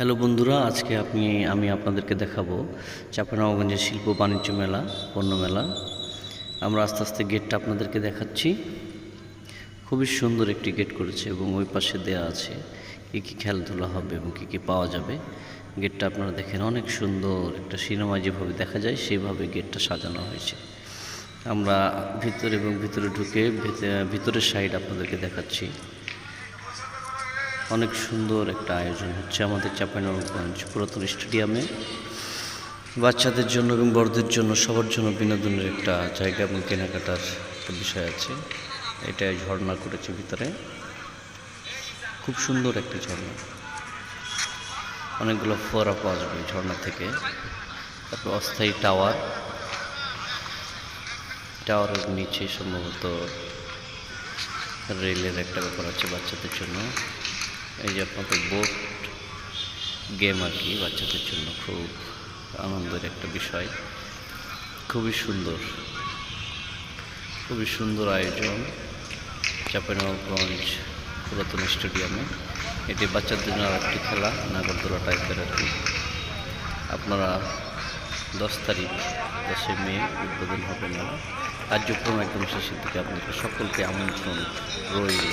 Hello বন্ধুরা, আজকে আমি আপনাদেরকে দেখাবো চাঁপাইনবাবগঞ্জের শিল্প বাণিজ্য মেলা, পণ্য মেলা। আমরা আস্তে আস্তে গেটটা আপনাদেরকে দেখাচ্ছি। খুবই সুন্দর একটি গেট করেছে এবং ওই পাশে দেয়া আছে কী কী খেলাধুলা হবে এবং কী কী পাওয়া যাবে। গেটটা আপনারা দেখেন, অনেক সুন্দর একটা সিনেমা যেভাবে দেখা যায় সেইভাবে গেটটা সাজানো হয়েছে। আমরা ভিতরে ঢুকে ভিতরের সাইড আপনাদেরকে দেখাচ্ছি। অনেক সুন্দর একটা আয়োজন হচ্ছে আমাদের চাঁপাইনবাবগঞ্জ পুরাতন স্টেডিয়ামে। বাচ্চাদের জন্য এবং বড়দের জন্য সবার জন্য বিনোদনের একটা জায়গা এবং কেনাকাটার একটা বিষয় আছে। এটাই ঝর্ণা করেছে ভিতরে, খুব সুন্দর একটা ঝর্ণা। অনেকগুলো ফোয়ারা পাওয়া যাবে ঝর্ণা থেকে। তারপর অস্থায়ী টাওয়ারের নিচে সম্ভবত রেলের একটা ব্যাপার আছে বাচ্চাদের জন্য। এই যে আপনাদের বোট গেম আর কি, বাচ্চাদের জন্য খুব আনন্দের একটা বিষয়। খুবই সুন্দর আয়োজন চাঁপাইনবাবগঞ্জ পুরাতন স্টেডিয়ামে। এটি বাচ্চাদের জন্য আর একটি খেলা, নাগরদোলা টাইপের আর কি। আপনারা 10 মে উদ্বোধন হবে মেলা। কার্যক্রম একদম শেষের দিকে। আপনাদের সকলকে আমন্ত্রণ রইল।